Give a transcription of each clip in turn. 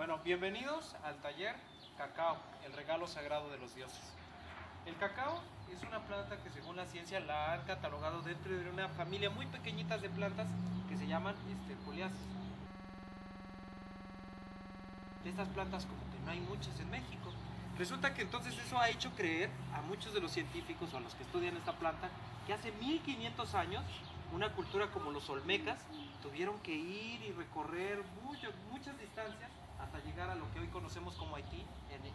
Bueno, bienvenidos al taller Cacao, el regalo sagrado de los dioses. El cacao es una planta que según la ciencia la han catalogado dentro de una familia muy pequeñitas de plantas que se llaman foliáceas. De estas plantas como que no hay muchas en México. Resulta que entonces eso ha hecho creer a muchos de los científicos o a los que estudian esta planta que hace 1500 años una cultura como los olmecas tuvieron que ir y recorrer muchas distancias hasta llegar a lo que hoy conocemos como Haití.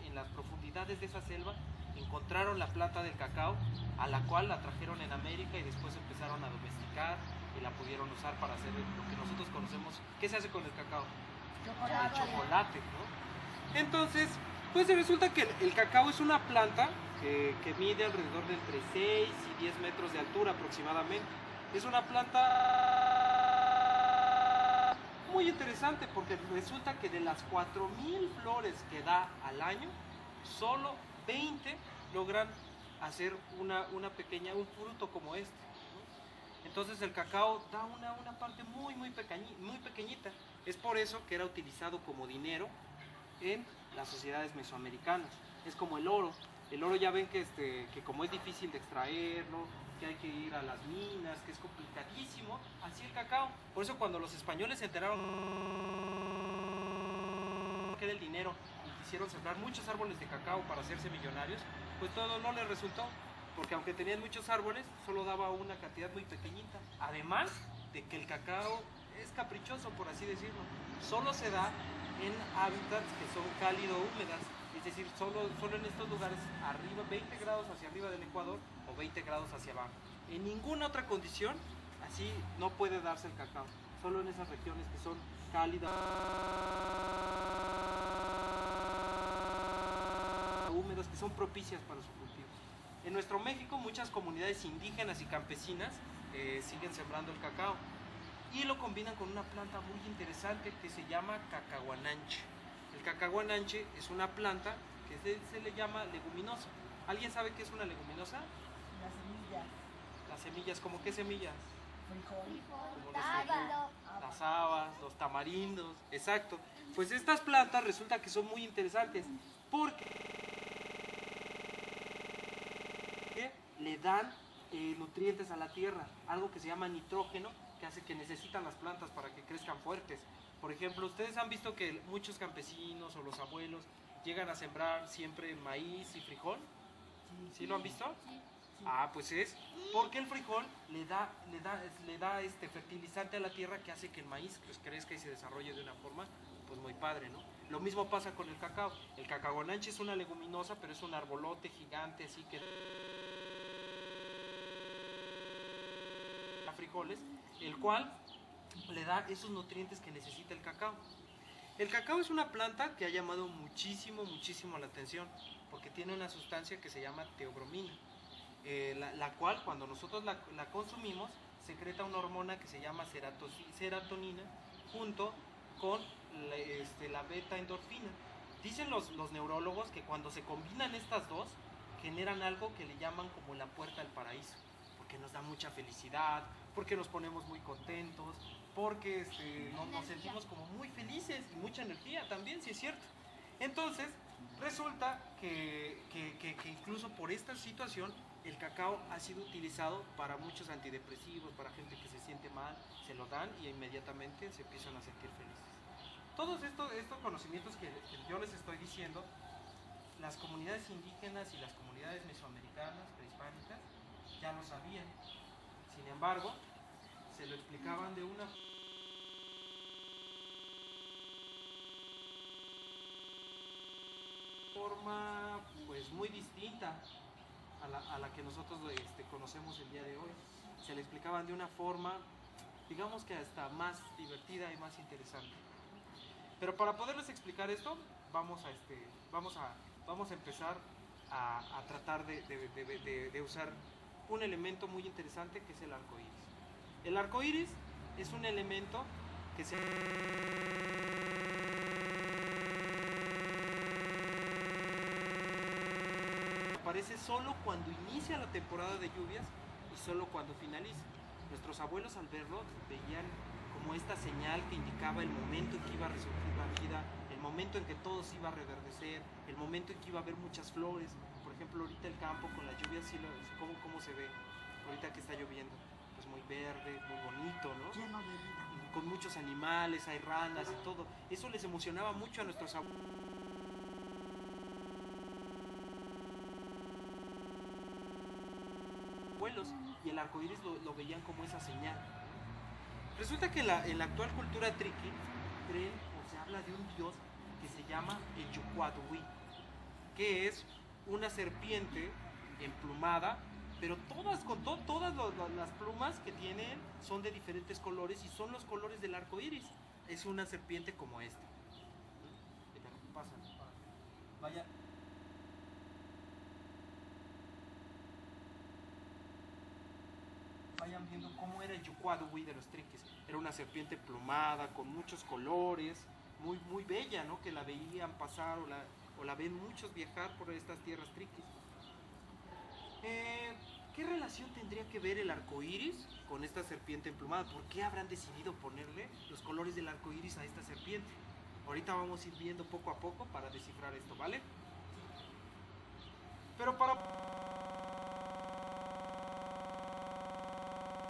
En las profundidades de esa selva encontraron la planta del cacao, a la cual la trajeron en América y después empezaron a domesticar y la pudieron usar para hacer lo que nosotros conocemos. ¿Qué se hace con el cacao? El chocolate, ¿no? Entonces, pues resulta que el cacao es una planta que mide alrededor de entre 6 y 10 metros de altura aproximadamente. Es una planta muy interesante porque resulta que de las 4000 flores que da al año, solo 20 logran hacer un fruto como este, ¿no? Entonces el cacao da una parte muy pequeñita. Es por eso que era utilizado como dinero en las sociedades mesoamericanas. Es como el oro. El oro ya ven que como es difícil de extraerlo, que hay que ir a las minas, que es complicadísimo, así el cacao. Por eso cuando los españoles se enteraron que era el dinero y quisieron sembrar muchos árboles de cacao para hacerse millonarios, pues todo no les resultó, porque aunque tenían muchos árboles, solo daba una cantidad muy pequeñita. Además de que el cacao es caprichoso, por así decirlo. Solo se da en hábitats que son cálido-húmedas, es decir, solo en estos lugares arriba, 20 grados hacia arriba del Ecuador o 20 grados hacia abajo. En ninguna otra condición así no puede darse el cacao, solo en esas regiones que son cálidas, húmedas, que son propicias para su cultivo. En nuestro México muchas comunidades indígenas y campesinas siguen sembrando el cacao y lo combinan con una planta muy interesante que se llama cacahuananche. El cacahuananche es una planta que se le llama leguminosa. ¿Alguien sabe qué es una leguminosa? Las semillas. Las semillas, ¿cómo qué semillas? Frijol. Como las habas, los tamarindos, exacto. Pues estas plantas resulta que son muy interesantes porque le dan nutrientes a la tierra, algo que se llama nitrógeno, que hace que necesitan las plantas para que crezcan fuertes. Por ejemplo, ustedes han visto que muchos campesinos o los abuelos llegan a sembrar siempre maíz y frijol. ¿Sí lo han visto? Sí. Ah, pues es porque el frijol le da fertilizante a la tierra que hace que el maíz pues, crezca y se desarrolle de una forma pues muy padre, ¿no? Lo mismo pasa con el cacao. El cacahuananche es una leguminosa, pero es un arbolote gigante, así que frijoles, el cual le da esos nutrientes que necesita el cacao. El cacao es una planta que ha llamado muchísimo la atención porque tiene una sustancia que se llama teobromina, la cual cuando nosotros la consumimos secreta una hormona que se llama serotonina junto con la beta endorfina. Dicen los neurólogos que cuando se combinan estas dos generan algo que le llaman como la puerta al paraíso, porque nos da mucha felicidad, porque nos ponemos muy contentos, porque nos sentimos como muy felices y mucha energía también, si es cierto. Entonces, resulta que incluso por esta situación, el cacao ha sido utilizado para muchos antidepresivos, para gente que se siente mal, se lo dan y inmediatamente se empiezan a sentir felices. Todos estos conocimientos que yo les estoy diciendo, las comunidades indígenas y las comunidades mesoamericanas, prehispánicas, ya lo sabían. Sin embargo, se lo explicaban de una forma pues muy distinta a la que nosotros conocemos el día de hoy. Se le explicaban de una forma, digamos que hasta más divertida y más interesante. Pero para poderles explicar esto, vamos a empezar a tratar de usar un elemento muy interesante que es el arco iris. El arco iris es un elemento que se aparece solo cuando inicia la temporada de lluvias y solo cuando finaliza. Nuestros abuelos al verlo veían como esta señal que indicaba el momento en que iba a resurgir la vida, el momento momento en que todo se iba a reverdecer, el momento en que iba a haber muchas flores. Por ejemplo, ahorita el campo con la lluvia, ¿cómo se ve? Ahorita que está lloviendo, pues muy verde, muy bonito, ¿no? Lleno de vida. Con muchos animales, hay ranas y todo. Eso les emocionaba mucho a nuestros abuelos, y el arco iris lo veían como esa señal. Resulta que en la actual cultura triqui creen o se habla de un dios que se llama el Yucuatui, que es una serpiente emplumada, pero todas las plumas que tienen son de diferentes colores y son los colores del arco iris. Es una serpiente como esta. Pasa. Vaya. Vayan viendo cómo era el Yucuatui de los triquis. Era una serpiente plumada, con muchos colores, muy, muy bella, ¿no? Que la veían pasar o la ven muchos viajar por estas tierras triquis. ¿Qué relación tendría que ver el arco iris con esta serpiente emplumada? ¿Por qué habrán decidido ponerle los colores del arco iris a esta serpiente? Ahorita vamos a ir viendo poco a poco para descifrar esto, ¿vale? Pero para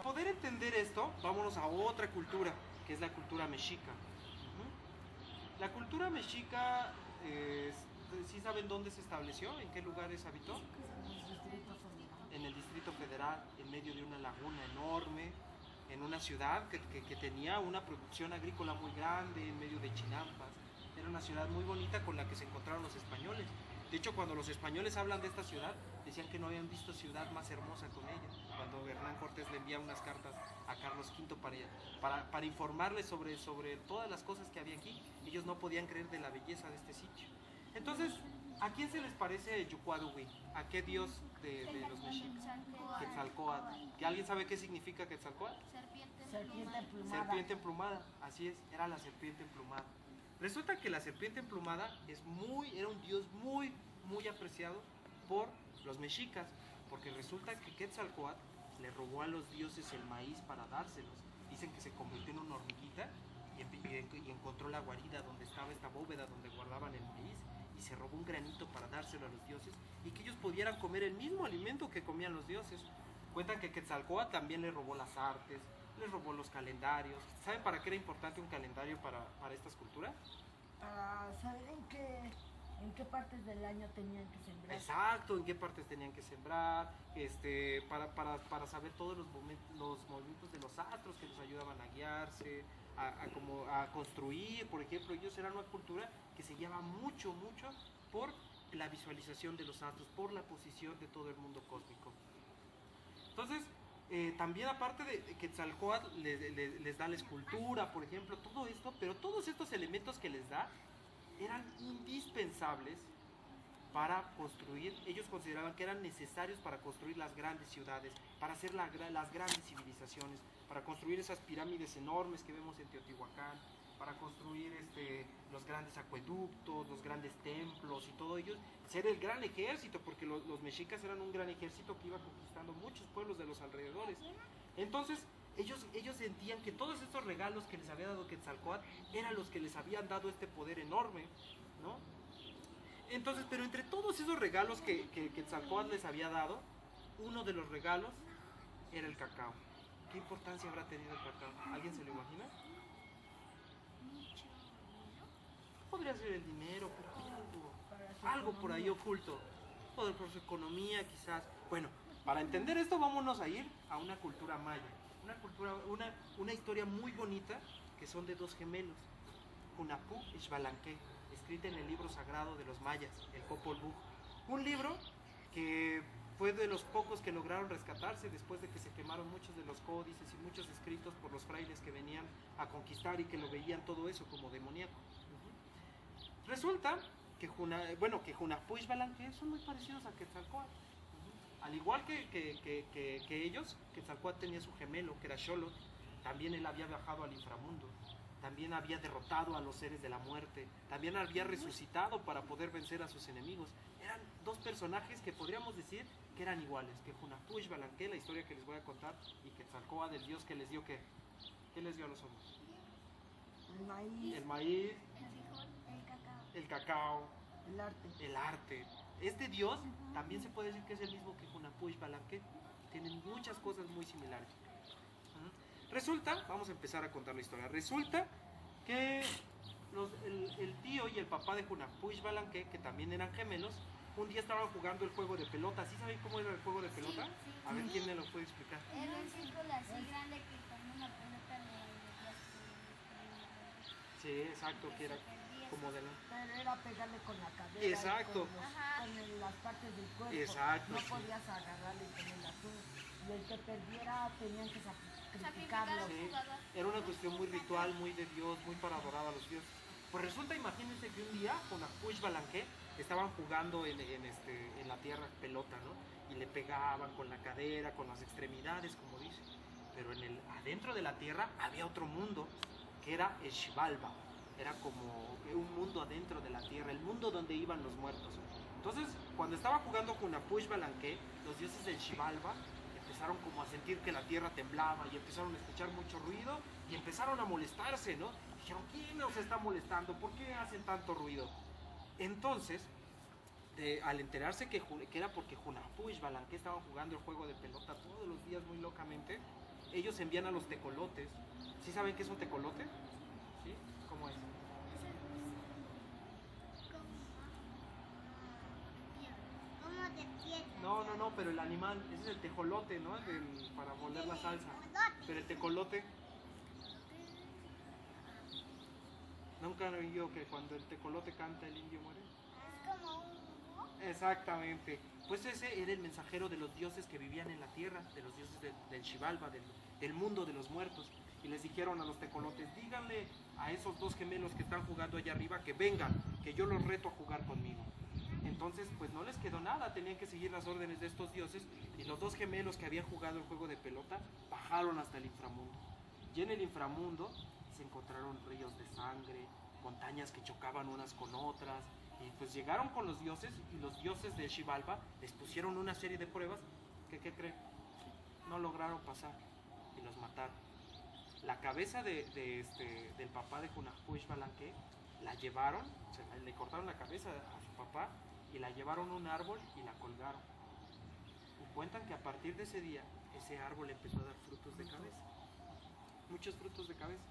poder entender esto, vámonos a otra cultura, que es la cultura mexica. La cultura mexica, ¿sí saben dónde se estableció? ¿En qué lugares habitó? En el Distrito Federal, en medio de una laguna enorme, en una ciudad que tenía una producción agrícola muy grande, en medio de chinampas. Era una ciudad muy bonita con la que se encontraron los españoles. De hecho, cuando los españoles hablan de esta ciudad, decían que no habían visto ciudad más hermosa con ella. Cuando Hernán Cortés le envía unas cartas a Carlos V para informarle sobre todas las cosas que había aquí, ellos no podían creer de la belleza de este sitio. Entonces, ¿a quién se les parece Yucuatui? ¿A qué dios de los mexicas? Quetzalcóatl. ¿Que alguien sabe qué significa Quetzalcóatl? Serpiente emplumada. Serpiente emplumada, así es, era la serpiente emplumada. Resulta que la serpiente emplumada era un dios muy, muy apreciado por los mexicas, porque resulta que Quetzalcóatl le robó a los dioses el maíz para dárselos. Dicen que se convirtió en una hormiguita y encontró la guarida donde estaba esta bóveda donde guardaban el maíz y se robó un granito para dárselo a los dioses y que ellos pudieran comer el mismo alimento que comían los dioses. Cuentan que Quetzalcóatl también le robó las artes, les robó los calendarios. ¿Saben para qué era importante un calendario para estas culturas? Para saber en qué partes del año tenían que sembrar. Exacto, en qué partes tenían que sembrar, para saber todos los movimientos de los astros que los ayudaban a guiarse, a construir. Por ejemplo, ellos eran una cultura que se guiaba mucho por la visualización de los astros, por la posición de todo el mundo cósmico. Entonces, también aparte de Quetzalcóatl les da la escultura, por ejemplo, todo esto, pero todos estos elementos que les da eran indispensables para construir. Ellos consideraban que eran necesarios para construir las grandes ciudades, para hacer las grandes civilizaciones, para construir esas pirámides enormes que vemos en Teotihuacán, para construir los grandes acueductos, los grandes templos y todo ello, ser el gran ejército, porque los mexicas eran un gran ejército que iba conquistando muchos pueblos de los alrededores. Entonces, ellos sentían que todos estos regalos que les había dado Quetzalcóatl eran los que les habían dado este poder enorme, ¿no? Entonces, pero entre todos esos regalos que Quetzalcóatl les había dado, uno de los regalos era el cacao. ¿Qué importancia habrá tenido el cacao? ¿Alguien se lo imagina? Podría ser el dinero, pero algo por ahí oculto. Por su economía quizás. Bueno, para entender esto vámonos a ir a una cultura maya. Una historia muy bonita que son de dos gemelos, Hunahpu y Xbalanque, escrita en el libro sagrado de los mayas, el Popol Vuh. Un libro que fue de los pocos que lograron rescatarse después de que se quemaron muchos de los códices y muchos escritos por los frailes que venían a conquistar y que lo veían todo eso como demoníaco. Resulta que Hunahpu y Xbalanque son muy parecidos a Quetzalcóatl. Al igual que ellos, Quetzalcóatl tenía su gemelo, que era Xolotl. También él había viajado al inframundo. También había derrotado a los seres de la muerte. También había resucitado para poder vencer a sus enemigos. Eran dos personajes que podríamos decir que eran iguales. Que Hunahpu y Xbalanque, la historia que les voy a contar, y Quetzalcóatl, el dios que les dio ¿qué? ¿Qué les dio a los hombres? El maíz. El maíz. El frijol, el cacao. cacao, El arte. el arte. Este dios también se puede decir que es el mismo que Hunahpu Ishbalanque. Tienen muchas cosas muy similares. Resulta, vamos a empezar a contar la historia. Resulta que el tío y el papá de Hunahpu Ishbalanque, que también eran gemelos, un día estaban jugando el juego de pelota. ¿Sí saben cómo era el juego de pelota? A ver, ¿quién me lo puede explicar? Era un círculo así grande que con una pelota Sí, exacto, que era como de la... Pero era pegarle con la cadera. Exacto. Con las partes del cuerpo. Exacto, No sí. podías agarrarle y ponerla tú. Y el que perdiera tenían que Sacrificar sacrificarlo. a Sí, jugador. era una cuestión muy ritual, muy de Dios, muy para adorar a los dioses. Pues resulta, imagínense que un día con Hunahpu Ishbalanque estaban jugando en la tierra pelota, ¿no? Y le pegaban con la cadera, con las extremidades, como dice. Pero adentro de la tierra había otro mundo, que era el Xibalba. Era como un mundo adentro de la tierra, el mundo donde iban los muertos. Entonces, cuando estaba jugando con Hunahpu Ishbalanque, los dioses del Xibalba empezaron como a sentir que la tierra temblaba y empezaron a escuchar mucho ruido y empezaron a molestarse, ¿no? Dijeron, ¿quién nos está molestando? ¿Por qué hacen tanto ruido? Entonces, al enterarse que era porque Hunahpu Ishbalanque estaban jugando el juego de pelota todos los días muy locamente, ellos envían a los tecolotes. ¿Sí saben qué es un tecolote? ¿Sí? ¿Cómo es? Como de piedra. No, pero el animal, ese es el tejolote, ¿no? Para moler la salsa. Pero el tecolote, ¿nunca han oído que cuando el tecolote canta el indio muere? Es como un búho. Exactamente. Pues ese era el mensajero de los dioses que vivían en la tierra, de los dioses del Xibalba, del mundo de los muertos. Y les dijeron a los tecolotes, díganle a esos dos gemelos que están jugando allá arriba que vengan, que yo los reto a jugar conmigo. Entonces, pues no les quedó nada, tenían que seguir las órdenes de estos dioses y los dos gemelos que habían jugado el juego de pelota bajaron hasta el inframundo. Y en el inframundo se encontraron ríos de sangre, montañas que chocaban unas con otras, y pues llegaron con los dioses y los dioses de Xibalba les pusieron una serie de pruebas que, ¿qué creen? No lograron pasar y los mataron. La cabeza del papá de Hunahpu Ishbalanque la llevaron, le cortaron la cabeza a su papá y la llevaron a un árbol y la colgaron. Y cuentan que a partir de ese día, ese árbol empezó a dar frutos de cabeza. Muchos frutos de cabeza.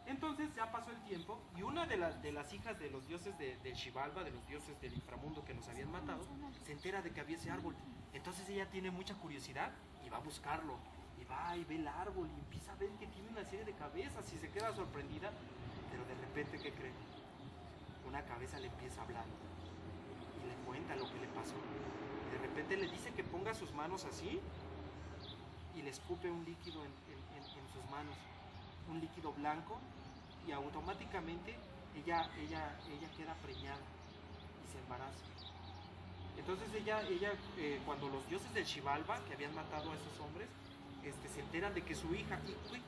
Entonces ya pasó el tiempo y una de las hijas de los dioses de Xibalba, de los dioses del inframundo que los habían matado, se entera de que había ese árbol. Entonces ella tiene mucha curiosidad y va a buscarlo. Y va y ve el árbol y empieza a ver que tiene una serie de cabezas y se queda sorprendida. Pero de repente, ¿qué cree? Una cabeza le empieza a hablar y le cuenta lo que le pasó. De repente le dice que ponga sus manos así y le escupe un líquido en sus manos, un líquido blanco, y automáticamente ella queda preñada y se embaraza. Entonces cuando los dioses del Xibalba, que habían matado a esos hombres, se enteran de que su hija Ikwik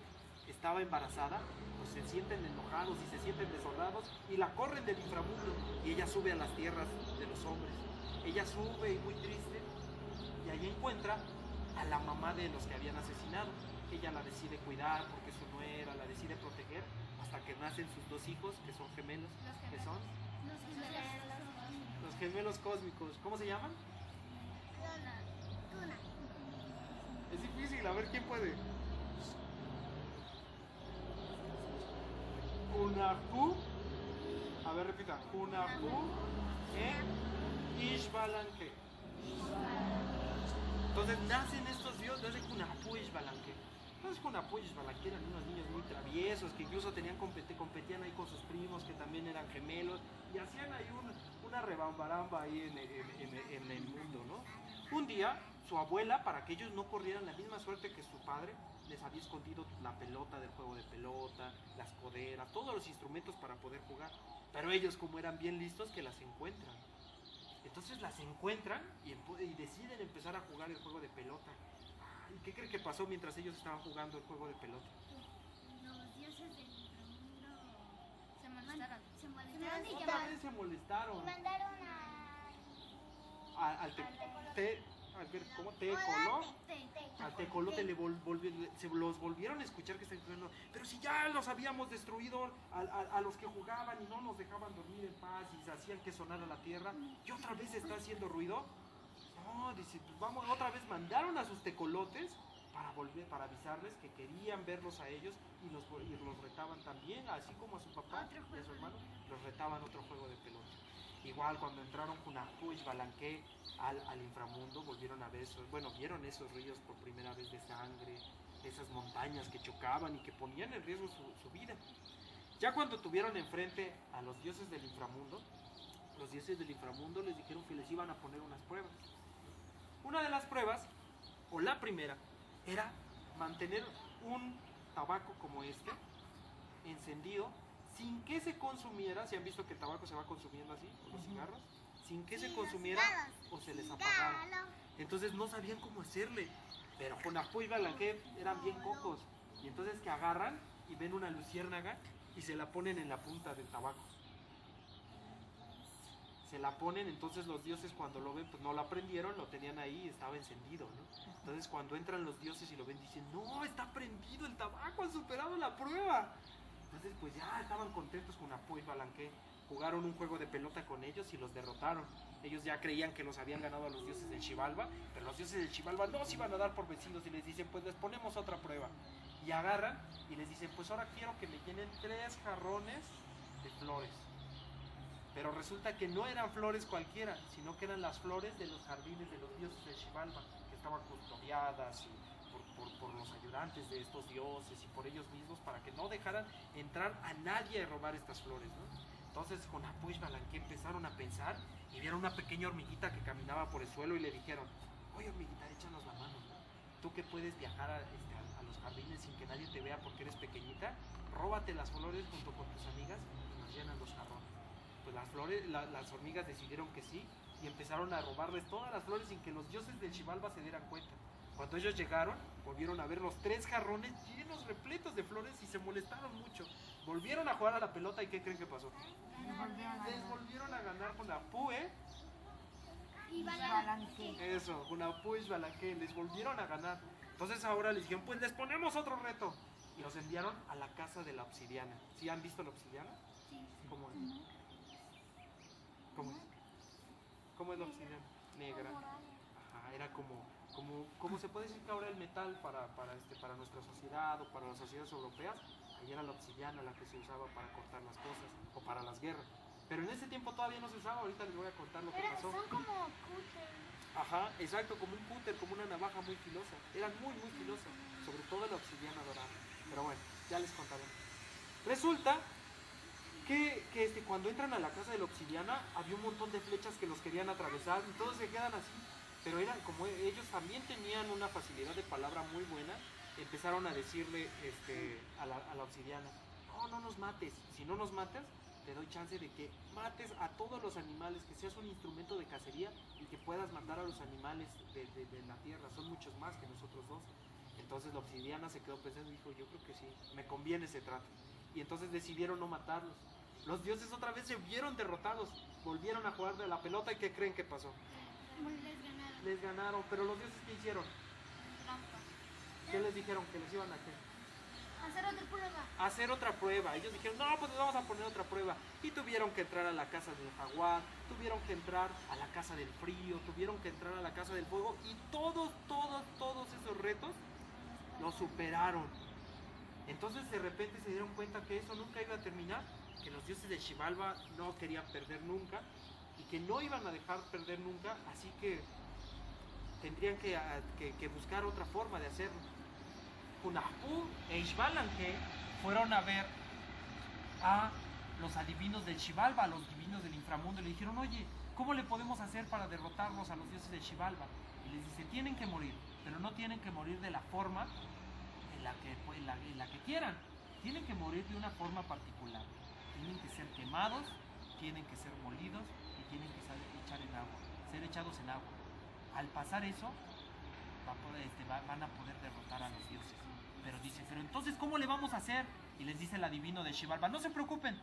estaba embarazada, pues se sienten enojados y se sienten desolados y la corren del inframundo y ella sube a las tierras de los hombres. Ella sube y muy triste y ahí encuentra a la mamá de los que habían asesinado. Ella la decide cuidar porque es su nuera, la decide proteger hasta que nacen sus dos hijos, que son gemelos, que son los gemelos cósmicos. ¿Cómo se llaman? Tuna. Es difícil, a ver quién puede. Hunahpu, a ver repita, Hunahpu Ishbalanque. Entonces nacen estos dioses, nace Hunahpu Ishbalanque. Entonces Hunahpu Ishbalanque eran unos niños muy traviesos que incluso competían ahí con sus primos que también eran gemelos y hacían ahí una rebambaramba ahí en el mundo, ¿no? Un día su abuela, para que ellos no corrieran la misma suerte que su padre, les había escondido la pelota del juego de pelota, las coderas, todos los instrumentos para poder jugar. Pero ellos, como eran bien listos, que las encuentran. Entonces las encuentran y deciden empezar a jugar el juego de pelota. ¿Y qué creen que pasó mientras ellos estaban jugando el juego de pelota? Los dioses del inframundo se molestaron. Y Otra vez se molestaron. mandaron Al tecolote los volvieron a escuchar que están diciendo, pero si ya los habíamos destruido a los que jugaban y no nos dejaban dormir en paz y hacían que sonara la tierra, y otra vez está haciendo ruido. No, dice, pues vamos, otra vez mandaron a sus tecolotes para avisarles que querían verlos a ellos y los retaban también, así como a su papá y a su hermano, los retaban otro juego de pelota. Igual cuando entraron Hunahpu y Xbalanque al inframundo, volvieron a ver vieron esos ríos por primera vez de sangre, esas montañas que chocaban y que ponían en riesgo su vida. Ya cuando tuvieron enfrente a los dioses del inframundo, los dioses del inframundo les dijeron que les iban a poner unas pruebas. Una de las pruebas, o la primera, era mantener un tabaco como este, encendido, sin que se consumiera. ¿Si han visto que el tabaco se va consumiendo así, o los cigarros? Sin que se consumiera o se les apagara. Entonces no sabían cómo hacerle. Pero Hunahpu y Xbalanque eran bien cocos. Y entonces que agarran y ven una luciérnaga y se la ponen en la punta del tabaco. Se la ponen, entonces los dioses cuando lo ven, pues no lo aprendieron, lo tenían ahí y estaba encendido, ¿no? Entonces cuando entran los dioses y lo ven, dicen, no, está prendido el tabaco, han superado la prueba. Entonces pues ya estaban contentos con Hunahpu y Xbalanque. Jugaron un juego de pelota con ellos y los derrotaron. Ellos ya creían que los habían ganado a los dioses del Xibalba, pero los dioses del Xibalba no se iban a dar por vencidos y les dicen, pues les ponemos otra prueba. Y agarran y les dicen, pues ahora quiero que me llenen 3 jarrones de flores. Pero resulta que no eran flores cualquiera, sino que eran las flores de los jardines de los dioses del Xibalba, que estaban custodiadas por los ayudantes de estos dioses y por ellos mismos, para que no dejaran entrar a nadie a robar estas flores, ¿no? Entonces Hunahpu y Xbalanque empezaron a pensar y vieron una pequeña hormiguita que caminaba por el suelo y le dijeron, oye hormiguita, échanos la mano, ¿no? Tú que puedes viajar a los jardines sin que nadie te vea porque eres pequeñita, róbate las flores junto con tus amigas y nos llenan los jarrones. Pues las hormigas decidieron que sí y empezaron a robarles todas las flores sin que los dioses del Xibalba se dieran cuenta. Cuando ellos llegaron, volvieron a ver los 3 jarrones llenos, repletos de flores y se molestaron mucho. Volvieron a jugar a la pelota y ¿qué creen que pasó? Les volvieron a ganar Hunahpu, Y Xbalanque. Eso, Hunahpu y Xbalanque, les volvieron a ganar. Entonces ahora les dijeron, pues les ponemos otro reto. Y los enviaron a la casa de la obsidiana. ¿Sí han visto la obsidiana? Sí. ¿Cómo es? ¿Cómo es? ¿Cómo es la obsidiana? Negra. Ajá, era como se puede decir que ahora el metal para nuestra sociedad o para las sociedades europeas, ahí era la obsidiana la que se usaba para cortar las cosas o para las guerras. Pero en ese tiempo todavía no se usaba, ahorita les voy a contar lo que Pero pasó. son como cúter. Ajá, exacto, como un cúter, como una navaja muy filosa. Eran muy, muy filosas, sobre todo la obsidiana dorada. Pero bueno, ya les contaré. Resulta que cuando entran a la casa de la obsidiana, había un montón de flechas que los querían atravesar y todos se quedan así. Pero eran como ellos también tenían una facilidad de palabra muy buena, empezaron a decirle a la obsidiana, no nos mates, si no nos matas, te doy chance de que mates a todos los animales, que seas un instrumento de cacería y que puedas matar a los animales de la tierra, son muchos más que nosotros dos. Entonces la obsidiana se quedó pensando y dijo, yo creo que sí, me conviene ese trato. Y entonces decidieron no matarlos. Los dioses otra vez se vieron derrotados, volvieron a jugar de la pelota y ¿qué creen que pasó? Les ganaron, pero los dioses ¿qué hicieron? Trampa. ¿Qué les dijeron? Que les iban a qué? Hacer otra prueba. Hacer otra prueba. Ellos dijeron, no, pues les vamos a poner otra prueba. Y tuvieron que entrar a la casa del jaguar, tuvieron que entrar a la casa del frío, tuvieron que entrar a la casa del fuego y todos esos retos los superaron. Entonces de repente se dieron cuenta que eso nunca iba a terminar, que los dioses de Xibalba no querían perder nunca y que no iban a dejar perder nunca, así que tendrían que buscar otra forma de hacerlo. Hunahpu e Xbalanque fueron a ver a los adivinos del Xibalba, a los divinos del inframundo, y le dijeron, oye, ¿cómo le podemos hacer para derrotarlos a los dioses del Xibalba? Y les dice, tienen que morir, pero no tienen que morir de la forma en la que quieran, tienen que morir de una forma particular, tienen que ser quemados, tienen que ser molidos y tienen que ser echados en agua. Al pasar eso, van a poder derrotar a los dioses. Pero dice, pero entonces ¿cómo le vamos a hacer? Y les dice el adivino de Xibalba, no se preocupen,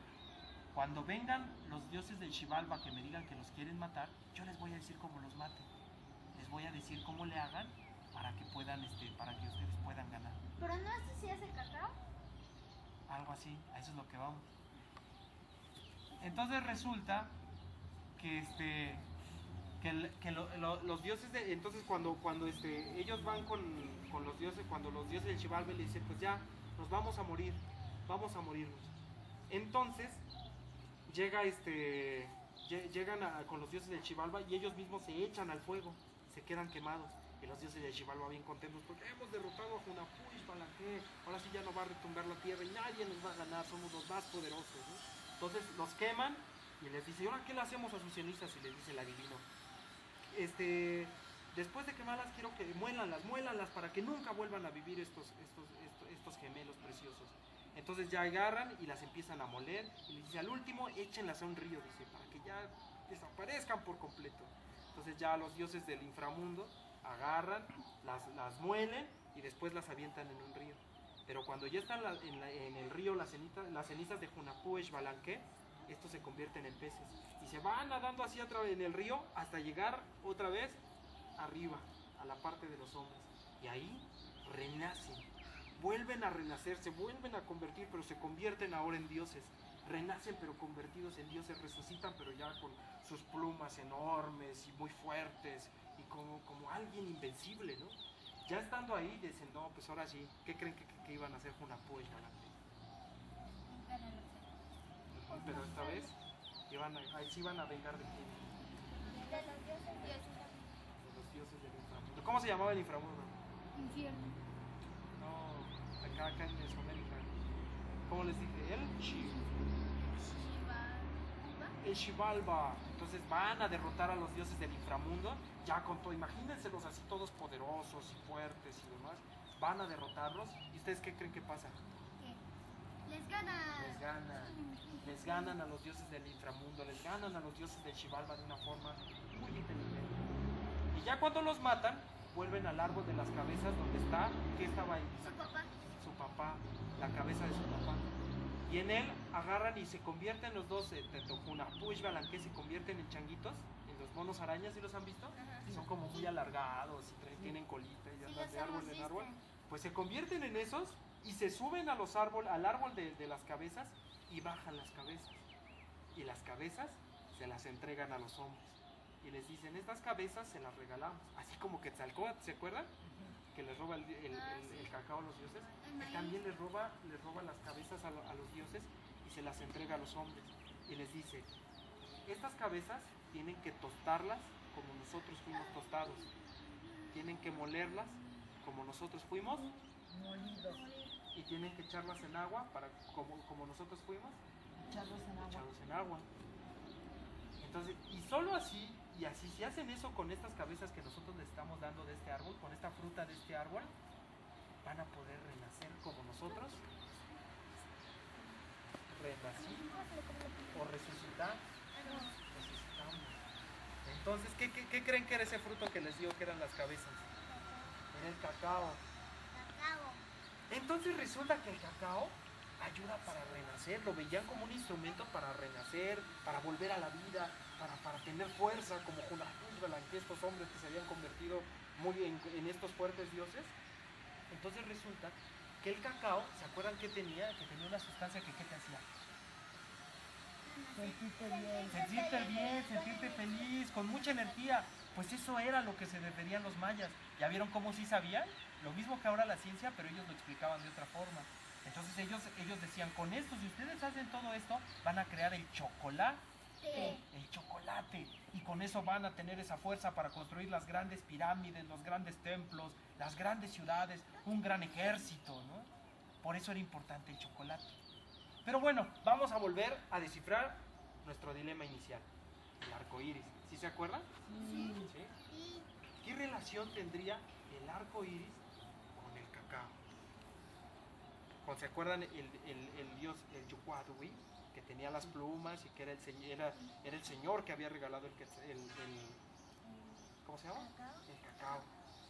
cuando vengan los dioses del Xibalba que me digan que los quieren matar, yo les voy a decir cómo los maten, les voy a decir cómo le hagan para que para que ustedes puedan ganar. Pero no sé si hace cacao. Algo así, a eso es lo que vamos. Entonces resulta los dioses entonces cuando ellos van con los dioses, cuando los dioses del Xibalbá le dicen, pues ya, nos vamos a morir, vamos a morirnos. Entonces llegan con los dioses del Xibalbá y ellos mismos se echan al fuego, se quedan quemados. Y los dioses del Xibalbá bien contentos porque hemos derrotado a Hunahpu Ishbalanque, ahora sí ya no va a retumbar la tierra y nadie nos va a ganar, somos los más poderosos, ¿no? Entonces los queman y les dice, ¿y ahora qué le hacemos a sus cenizas? Y les dice el adivino, después de quemarlas quiero que muélanlas para que nunca vuelvan a vivir estos gemelos preciosos. Entonces ya agarran y las empiezan a moler y les dice, al último échenlas a un río, dice, para que ya desaparezcan por completo. Entonces ya los dioses del inframundo agarran, las muelen y después las avientan en un río. Pero cuando ya están en el río las cenizas de Hunahpu Ishbalanque, estos se convierten en peces y se van nadando así en el río hasta llegar otra vez arriba, a la parte de los hombres. Y ahí renacen, vuelven a renacer, se vuelven a convertir, pero se convierten ahora en dioses. Renacen pero convertidos en dioses, resucitan pero ya con sus plumas enormes y muy fuertes y como alguien invencible, ¿no? Ya estando ahí dicen, no, pues ahora sí, ¿qué creen que iban a hacer Hunahpu Ishbalanque? Pero esta vez ahí sí iban a vengar de quién? De los dioses y el De los dioses del inframundo. ¿Cómo se llamaba el inframundo? infierno. No, acá en Mesoamérica. ¿Cómo les dije? El Xibalbá. Entonces van a derrotar a los dioses del inframundo, ya con todo, imagínenselos así todos poderosos y fuertes y demás, van a derrotarlos, y ustedes ¿qué creen que pasa? ¿Qué? Les ganan a los dioses del inframundo, les ganan a los dioses del Xibalbá de una forma muy inteligente. Y ya cuando los matan, vuelven al árbol de las cabezas donde está, ¿qué estaba ahí? Su papá. Su papá, la cabeza de su papá. Y en él agarran y se convierten los dos, tanto Hunahpu Ishbalanque se convierten en changuitos, en los monos arañas, ¿sí los han visto? Ajá. Son como muy alargados y tienen colita y andan de árbol en árbol. Pues se convierten en esos y se suben a al árbol de las cabezas y bajan las cabezas. Y las cabezas se las entregan a los hombres. Y les dicen, estas cabezas se las regalamos. Así como Quetzalcóatl, ¿se acuerdan? Que les roba el cacao a los dioses, que también les roba las cabezas a los dioses y se las entrega a los hombres. Y les dice, estas cabezas tienen que tostarlas como nosotros fuimos tostados. Tienen que molerlas como nosotros fuimos Molidos. y tienen que echarlas en agua como nosotros fuimos Echarlos en agua. echados en agua. Entonces, y solo así, y así si hacen eso con estas cabezas que nosotros les estamos dando de este árbol, con esta fruta de este árbol, van a poder renacer como nosotros, renacir o resucitar, resucitamos. Entonces, ¿qué creen que era ese fruto que les dio que eran las cabezas? Era el cacao. Entonces resulta que el cacao ayuda para renacer, lo veían como un instrumento para renacer, para volver a la vida, para tener fuerza, como Hunahpu Ishbalanque, estos hombres que se habían convertido muy en estos fuertes dioses. Entonces resulta que el cacao, ¿se acuerdan que tenía? Que tenía una sustancia que ¿qué te hacía? Sentirte bien, sentirte feliz, con mucha energía. Pues eso era lo que se referían los mayas. ¿Ya vieron cómo sí sabían? Lo mismo que ahora la ciencia, pero ellos lo explicaban de otra forma. Entonces ellos decían, con esto, si ustedes hacen todo esto, van a crear el chocolate. El chocolate. Y con eso van a tener esa fuerza para construir las grandes pirámides, los grandes templos, las grandes ciudades, un gran ejército, ¿no? Por eso era importante el chocolate. Pero bueno, vamos a volver a descifrar nuestro dilema inicial. El arco iris. ¿Sí se acuerdan? Sí. ¿Sí? ¿Qué relación tendría el arco iris con el cacao? ¿Se acuerdan el dios, el Yucuatwi, que tenía las plumas y que era el señor que había regalado ¿cómo se llama? El cacao.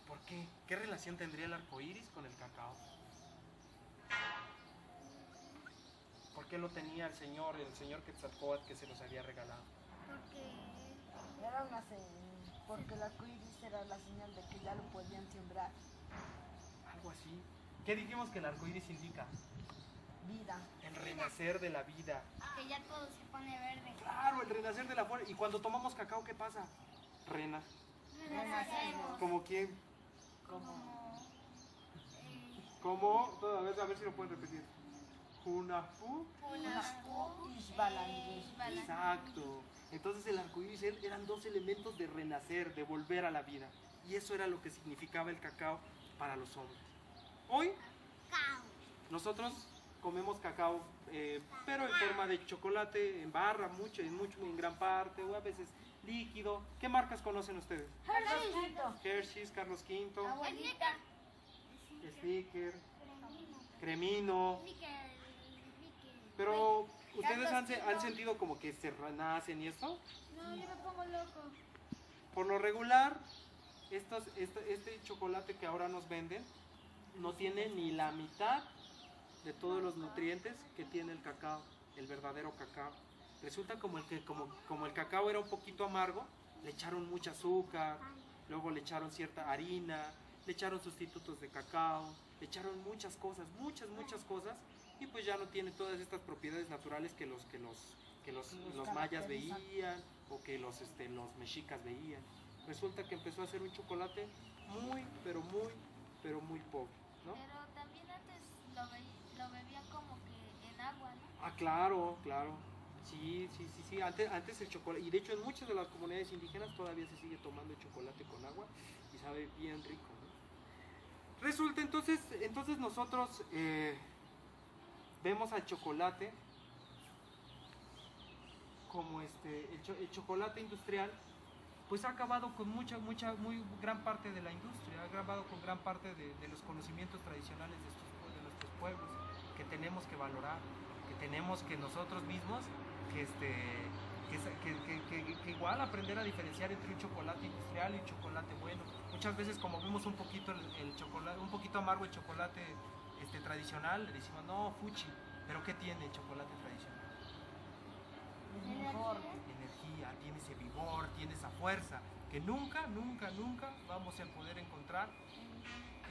¿Por qué? ¿Qué relación tendría el arco iris con el cacao? ¿Por qué lo tenía el señor Quetzalcóatl que se los había regalado? Porque el arco iris era la señal de que ya lo podían sembrar. Algo así. ¿Qué dijimos que el arco iris indica? Vida. El renacer de la vida. Que ya todo se pone verde. Claro, el renacer de la fuerza. Y cuando tomamos cacao, ¿qué pasa? Rena. Renacemos. ¿Como quién? Como. Como, toda vez, a ver si lo pueden repetir. Junafu. Isbalangués. Exacto. Entonces el arcoíris eran dos elementos de renacer, de volver a la vida. Y eso era lo que significaba el cacao para los hombres. Hoy nosotros comemos cacao, pero en forma de chocolate, en barra, en gran parte, o a veces líquido. ¿Qué marcas conocen ustedes? Hershey's, Carlos V, Abuelita. Snicker, Cremino. Pero, ¿ustedes han sentido como que se renacen y esto? No, yo me pongo loco. Por lo regular, este chocolate que ahora nos venden no tiene ni la mitad de todos los nutrientes que tiene el cacao, el verdadero cacao. Resulta como el cacao era un poquito amargo, le echaron mucha azúcar, luego le echaron cierta harina, le echaron sustitutos de cacao, le echaron muchas cosas, muchas cosas, y pues ya no tiene todas estas propiedades naturales que los mayas veían o que los mexicas veían. Resulta que empezó a ser un chocolate muy muy pobre, ¿no? Pero también antes lo bebían como que en agua, ¿no? Ah, claro. Sí. Antes el chocolate, y de hecho en muchas de las comunidades indígenas todavía se sigue tomando el chocolate con agua y sabe bien rico, ¿no? Resulta entonces nosotros vemos al chocolate como el chocolate industrial, pues ha acabado con muy gran parte de la industria, ha acabado con gran parte de los conocimientos tradicionales de nuestros pueblos, que tenemos que valorar, que tenemos que nosotros mismos, que igual aprender a diferenciar entre un chocolate industrial y un chocolate bueno. Muchas veces como vemos un poquito el chocolate, un poquito amargo el chocolate tradicional, le decimos, no, fuchi, pero ¿qué tiene el chocolate tradicional? Es mejor. Energía, tiene ese vigor, tiene esa fuerza que nunca vamos a poder encontrar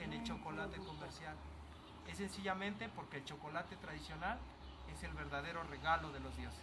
en el chocolate comercial. Es sencillamente porque el chocolate tradicional es el verdadero regalo de los dioses.